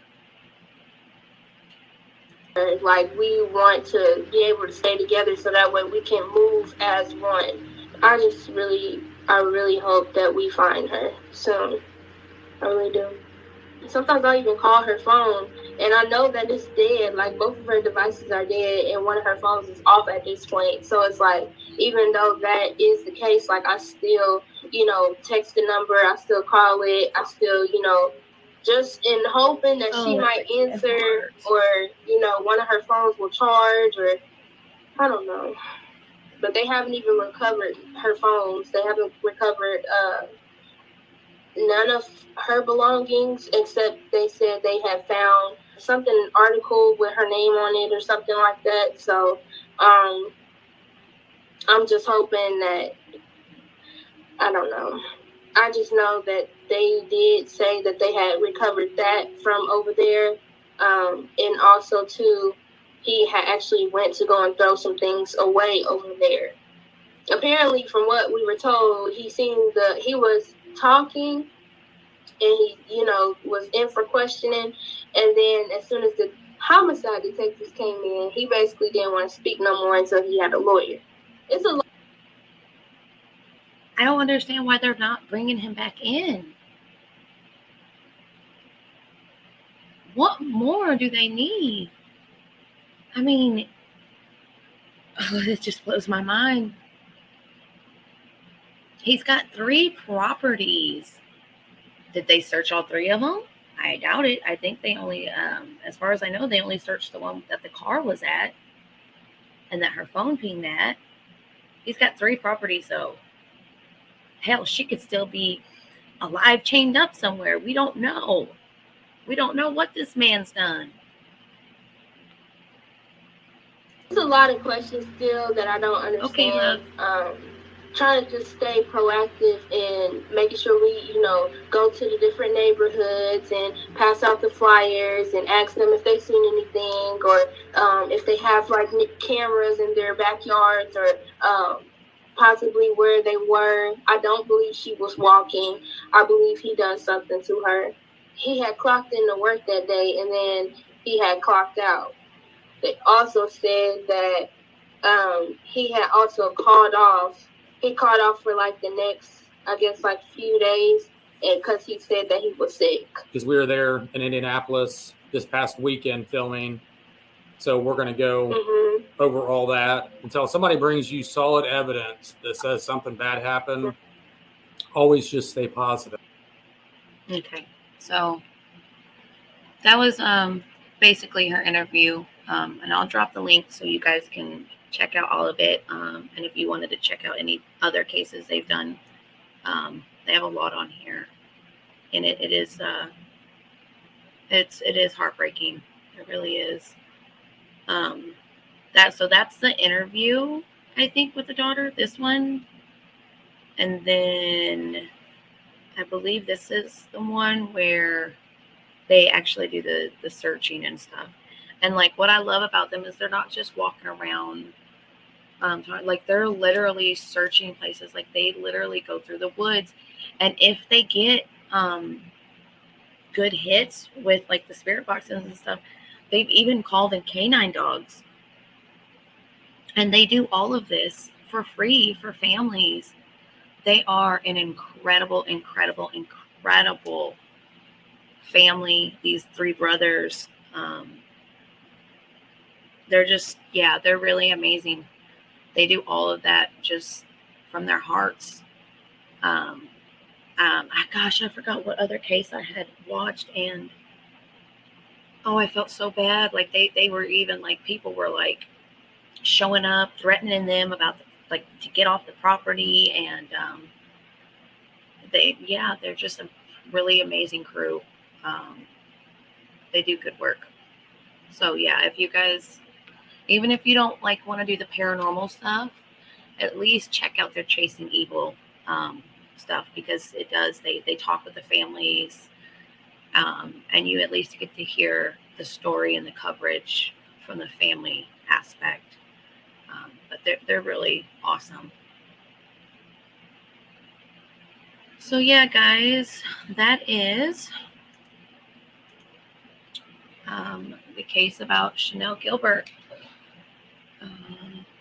Like, we want to be able to stay together so that way we can move as one. I really hope that we find her soon. I really do. Sometimes I even call her phone, and I know that it's dead. Like, both of her devices are dead, and one of her phones is off at this point. So it's like, even though that is the case, like, I still, text the number, I still call it, I still, just in hoping that she might answer, or, one of her phones will charge, or I don't know. But they haven't even recovered her phones. They haven't recovered none of her belongings, except they said they had found an article with her name on it or something like that. So I'm just hoping that, I don't know. I just know that they did say that they had recovered that from over there. And also too, he had actually went to go and throw some things away over there. Apparently, from what we were told, he was talking, and he, was in for questioning. And then as soon as the homicide detectives came in, he basically didn't want to speak no more until he had a lawyer.
I don't understand why they're not bringing him back in. What more do they need? I mean, it just blows my mind. He's got 3 properties. Did they search all 3 of them? I doubt it. I think they only, as far as I know, they only searched the one that the car was at and that her phone pinged at. He's got 3 properties, so hell, she could still be alive, chained up somewhere. We don't know. We don't know what this man's done.
There's a lot of questions still that I don't understand.
Okay, love.
Trying to just stay proactive and making sure we, go to the different neighborhoods and pass out the flyers and ask them if they've seen anything, or if they have like cameras in their backyards, or possibly where they were. I don't believe she was walking. I believe he done something to her. He had clocked into work that day, and then he had clocked out. They also said that he had also called off. He called off for like the next, I guess, like few days, and because he said that he was sick.
Because we were there in Indianapolis this past weekend filming, so we're going to go over all that. Until somebody brings you solid evidence that says something bad happened, always just stay positive.
Okay, so that was basically her interview, and I'll drop the link so you guys can check out all of it. And if you wanted to check out any other cases they've done, they have a lot on here, and it is heartbreaking. It really is. That's the interview, I think, with the daughter. This one, and then I believe this is the one where they actually do the searching and stuff. And like what I love about them is they're not just walking around, like they're literally searching places. Like they literally go through the woods, and if they get good hits with like the spirit boxes and stuff, they've even called in canine dogs. And they do all of this for free for families. They are an incredible, incredible, incredible family. These 3 brothers, they're just, they're really amazing. They do all of that just from their hearts. Gosh, I forgot what other case I had watched, and I felt so bad. Like they were even like, people were like showing up, threatening them about to get off the property, and they're just a really amazing crew. They do good work. So if you guys, even if you don't like want to do the paranormal stuff, at least check out their Chasing Evil stuff, because it does, they talk with the families, and you at least get to hear the story and the coverage from the family aspect. But they're really awesome. So guys, that is the case about Chenell Gilbert.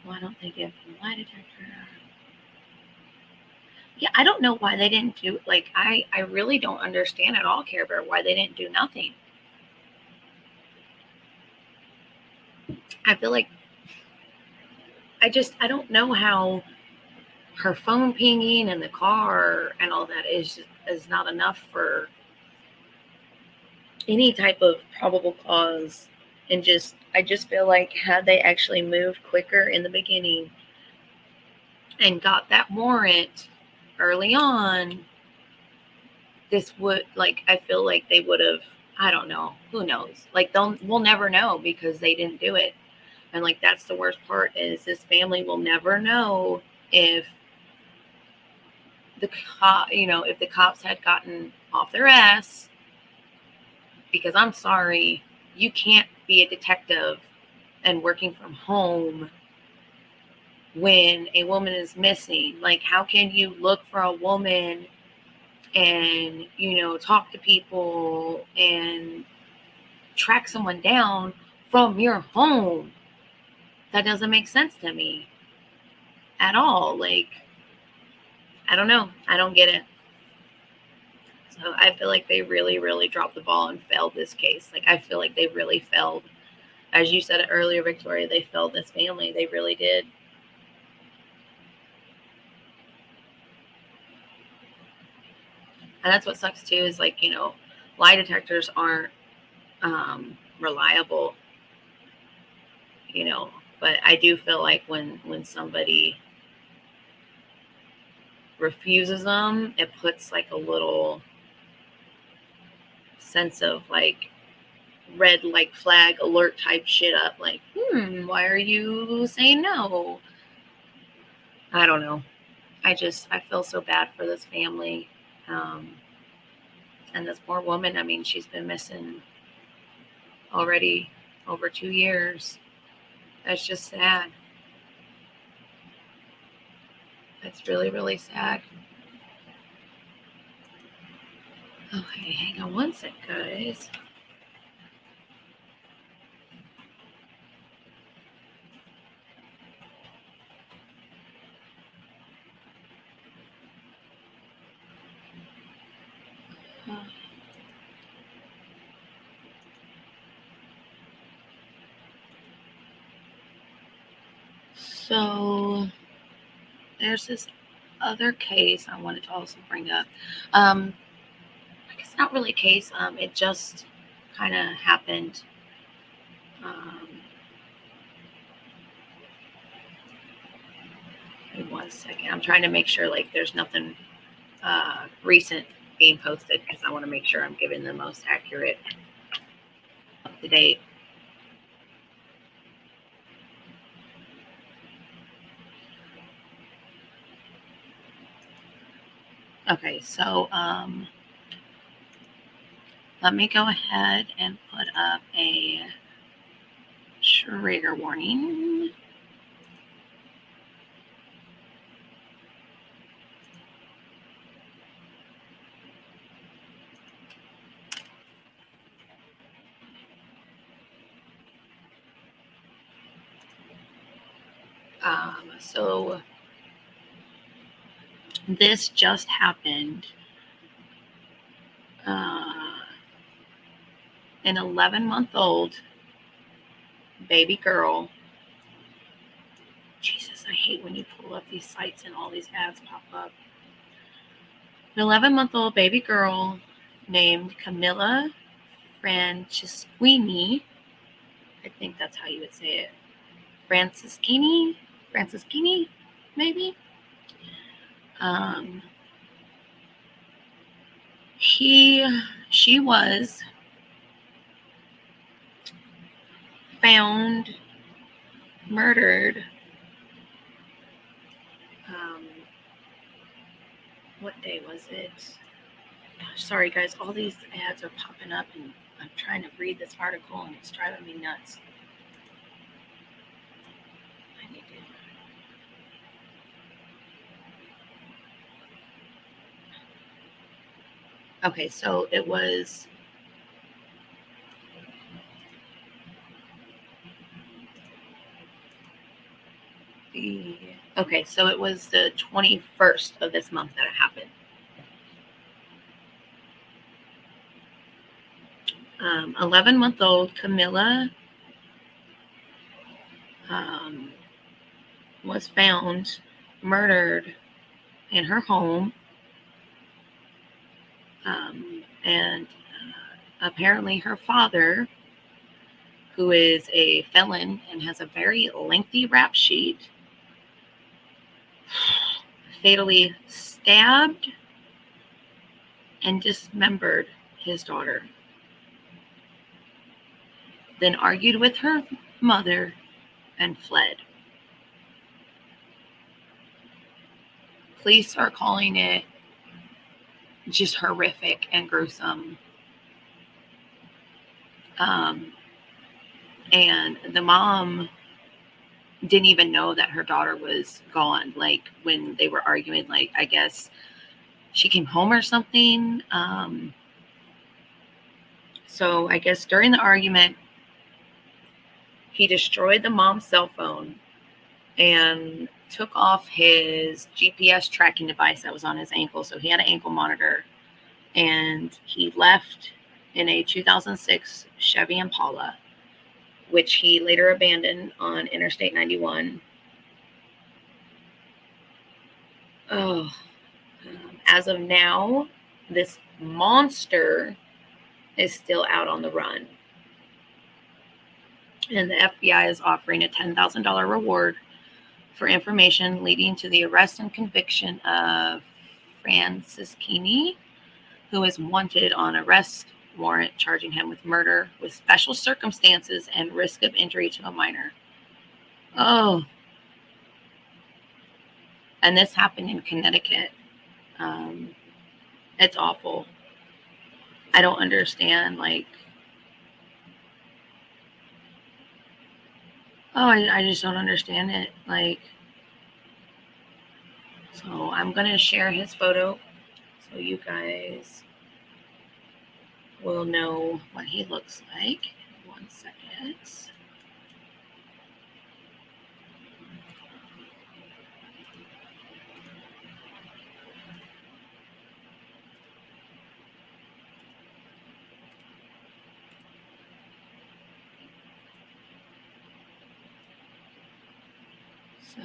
Why don't they give the lie detector? I don't know why they didn't do, like, I really don't understand at all, Care Bear, why they didn't do nothing. I feel like I don't know how her phone pinging and the car and all that is not enough for any type of probable cause. And I just feel like had they actually moved quicker in the beginning and got that warrant early on, this would, like, I feel like they would have, I don't know, who knows? Like, we'll never know because they didn't do it. And like, that's the worst part, is this family will never know if the cops had gotten off their ass, because I'm sorry, you can't be a detective and working from home when a woman is missing. Like, how can you look for a woman and, talk to people and track someone down from your home? That doesn't make sense to me at all. Like, I don't know. I don't get it. So I feel like they really, really dropped the ball and failed this case. Like, I feel like they really failed. As you said earlier, Victoria, they failed this family. They really did. And that's what sucks too, is like, lie detectors aren't reliable, you know, but I do feel like when somebody refuses them, it puts like a little sense of like red like flag alert type shit up, like, why are you saying no? I don't know. I feel so bad for this family. And this poor woman, I mean, she's been missing already over 2 years. That's just sad. That's really, really sad. Okay, hang on one sec, guys. So there's this other case I wanted to also bring up. I guess not really a case. It just kind of happened. Wait 1 second. I'm trying to make sure like there's nothing recent being posted because I want to make sure I'm giving the most accurate, up to date. Okay, so let me go ahead and put up a trigger warning. So this just happened. An 11-month-old baby girl. Jesus, I hate when you pull up these sites and all these ads pop up. An 11-month-old baby girl named Camilla Francisquini. I think that's how you would say it. Francisquini, maybe. She was found murdered. What day was it? Gosh, sorry guys, all these ads are popping up and I'm trying to read this article and it's driving me nuts. I need to. Okay, so it was the 21st of this month that it happened. 11-month-old Camilla was found murdered in her home, and apparently her father, who is a felon and has a very lengthy rap sheet, fatally stabbed and dismembered his daughter, then argued with her mother and fled. Police are calling it just horrific and gruesome. And the mom didn't even know that her daughter was gone. Like when they were arguing, like I guess she came home or something. So I guess during the argument, he destroyed the mom's cell phone and took off his GPS tracking device that was on his ankle. So he had an ankle monitor, and he left in a 2006 Chevy Impala, which he later abandoned on Interstate 91. As of now, this monster is still out on the run. And the FBI is offering a $10,000 reward for information leading to the arrest and conviction of Francisquini, who is wanted on arrest warrant charging him with murder with special circumstances and risk of injury to a minor. Oh. And this happened in Connecticut. It's awful. I don't understand, like, I just don't understand it. Like, so I'm going to share his photo so you guys will know what he looks like. 1 second. So,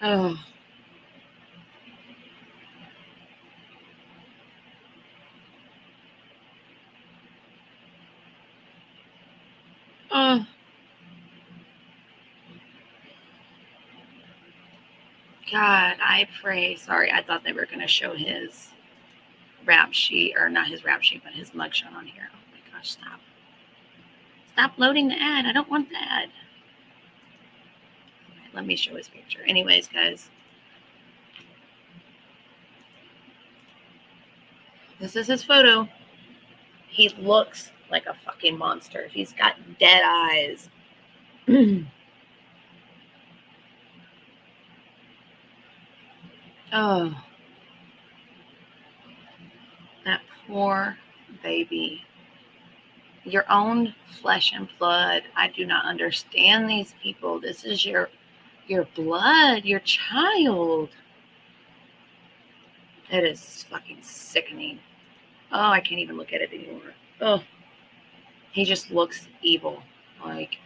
oh, oh, God, I pray. Sorry, I thought they were going to show his rap sheet, or not his rap sheet, but his mugshot on here. Oh my gosh, stop. Stop loading the ad. I don't want the ad. Okay, let me show his picture. Anyways, guys, this is his photo. He looks like a fucking monster. He's got dead eyes. Oh, that poor baby. Your own flesh and blood. I do not understand these people. This is your blood, your child. It is fucking sickening. Oh, I can't even look at it anymore. Oh, he just looks evil. Like,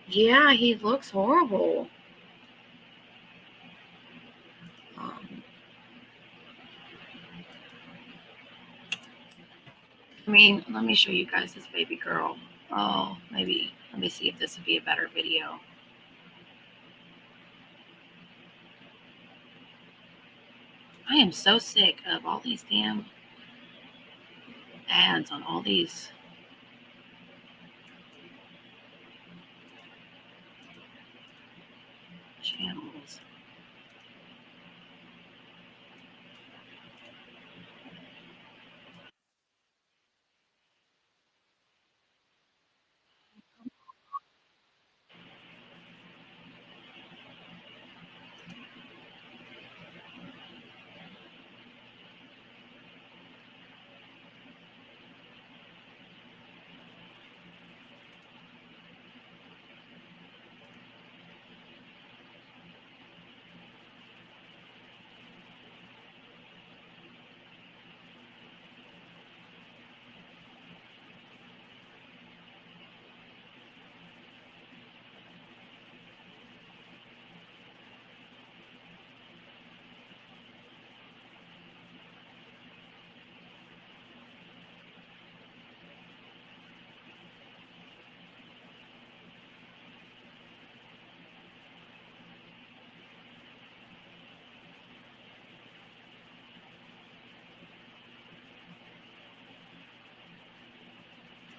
yeah, he looks horrible. I mean, let me show you guys this baby girl. Oh, maybe. Let me see if this would be a better video. I am so sick of all these damn ads on all these channels.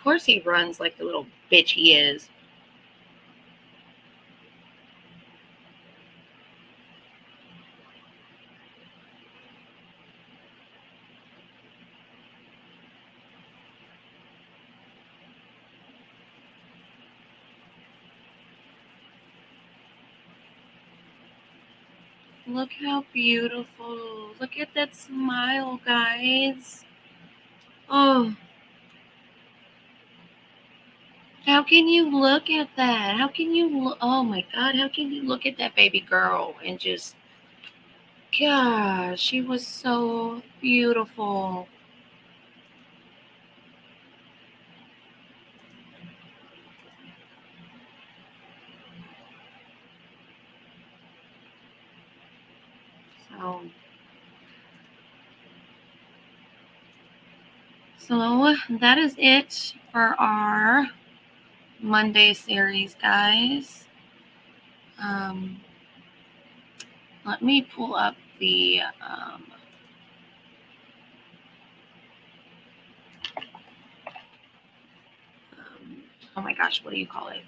course he runs like the little bitch he is. Look how beautiful. Look at that smile, guys. Oh, how can you look at that? How can you look? Oh my God, how can you look at that baby girl and just, gosh, she was so beautiful. So that is it for our Monday series, guys. Let me pull up the oh my gosh, what do you call it?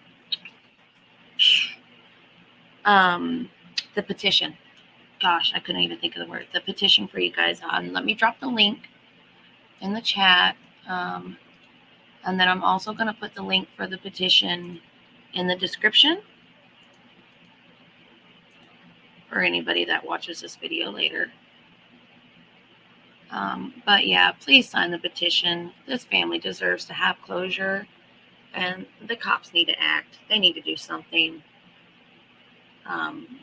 The petition. Gosh, I couldn't even think of the word. The petition for you guys. Let me drop the link in the chat. And then I'm also going to put the link for the petition in the description for anybody that watches this video later. But yeah, please sign the petition. This family deserves to have closure, and the cops need to act. They need to do something.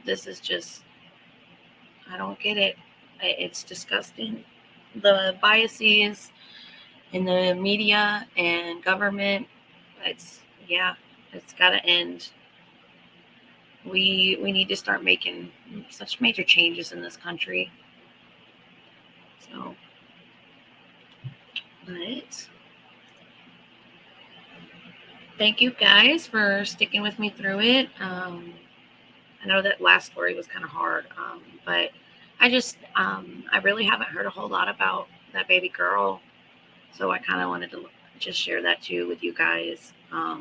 This is just, I don't get it. It's disgusting. The biases in the media and government, it's got to end. We need to start making such major changes in this country. So, but thank you guys for sticking with me through it. I know that last story was kind of hard, but I really haven't heard a whole lot about that baby girl. So I kind of wanted to just share that too with you guys. I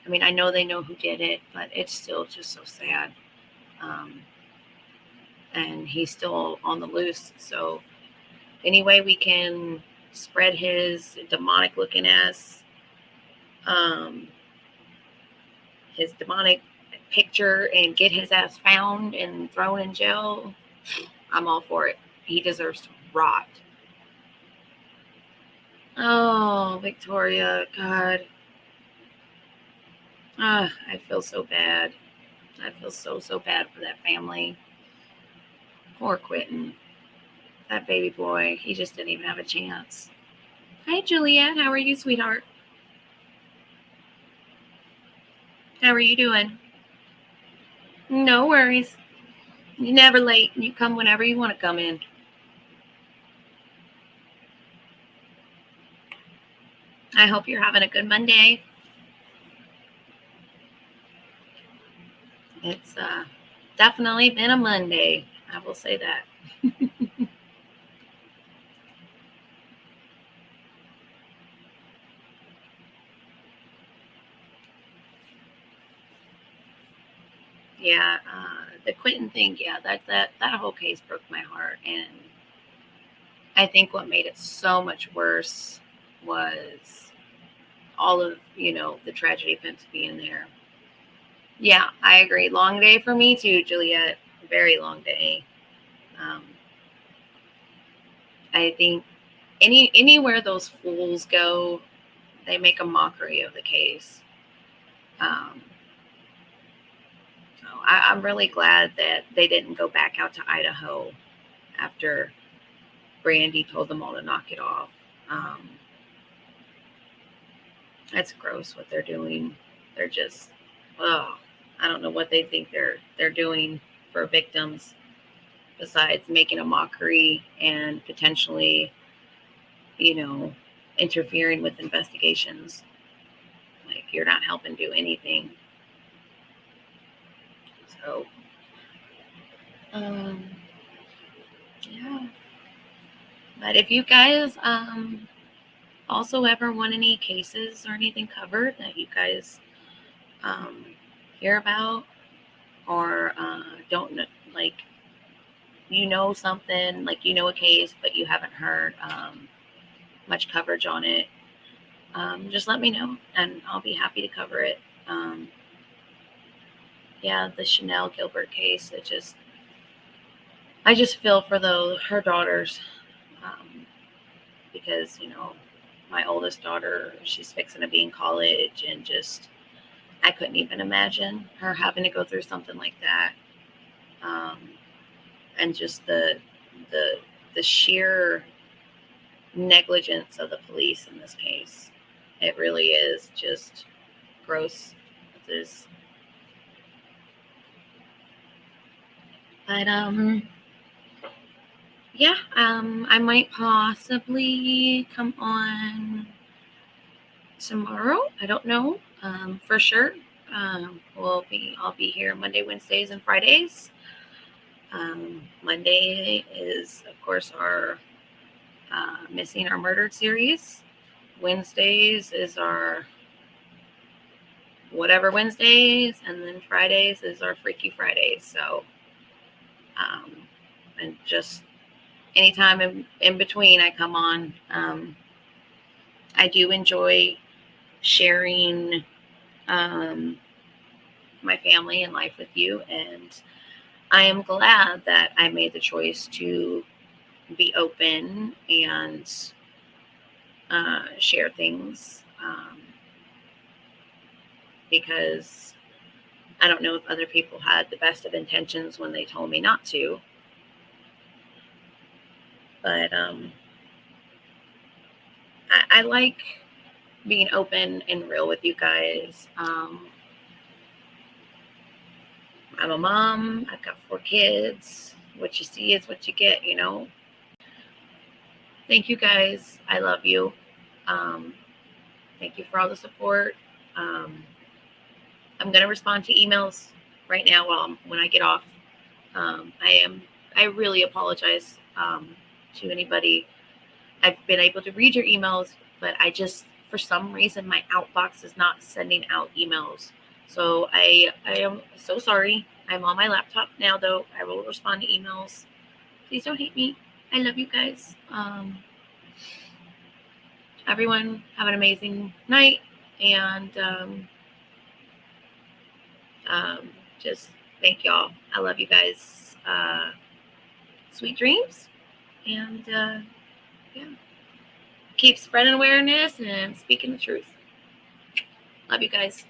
mean, I know they know who did it, but it's still just so sad. And he's still on the loose. So any way we can spread his demonic looking ass, his demonic picture and get his ass found and thrown in jail, I'm all for it. He deserves to rot. Oh, Victoria, God. I feel so bad. I feel so bad for that family. Poor Quentin. That baby boy, he just didn't even have a chance. Hi, Juliet. How are you, sweetheart? How are you doing? No worries. You're never late. You come whenever you want to come in. I hope you're having a good Monday. It's definitely been a Monday. I will say that. Yeah, the Quentin thing, yeah, that whole case broke my heart. And I think what made it so much worse was all of, the tragedy events being there. Yeah, I agree. Long day for me too, Juliet. Very long day. I think anywhere those fools go, they make a mockery of the case. So I'm really glad that they didn't go back out to Idaho after Brandy told them all to knock it off. That's gross what they're doing. They're just, I don't know what they think they're doing for victims besides making a mockery and potentially, interfering with investigations. Like, you're not helping do anything. So, yeah. But if you guys also ever want any cases or anything covered that you guys hear about, or don't know, like, something, like, a case, but you haven't heard much coverage on it, just let me know and I'll be happy to cover it. The Chenell Gilbert case, I just feel for her daughters, because, my oldest daughter, she's fixing to be in college, and just, I couldn't even imagine her having to go through something like that. And just the sheer negligence of the police in this case. It really is just gross. It is. But I might possibly come on tomorrow. I don't know for sure. I'll be here Monday, Wednesdays, and Fridays. Monday is, of course, our Missing or Murdered series. Wednesdays is our Whatever Wednesdays, and then Fridays is our Freaky Fridays. So, and just anytime in between I come on. I do enjoy sharing my family and life with you, and I am glad that I made the choice to be open and share things, because I don't know if other people had the best of intentions when they told me not to, but I like being open and real with you guys. I'm a mom. I've got 4 kids. What you see is what you get, Thank you guys. I love you. Thank you for all the support. I'm going to respond to emails right now when I get off. I really apologize to anybody. I've been able to read your emails, but I just, for some reason, my outbox is not sending out emails. So I am so sorry. I'm on my laptop now, though. I will respond to emails. Please don't hate me. I love you guys. Everyone, have an amazing night, and just thank y'all. I love you guys. Sweet dreams, and keep spreading awareness and speaking the truth. Love you guys.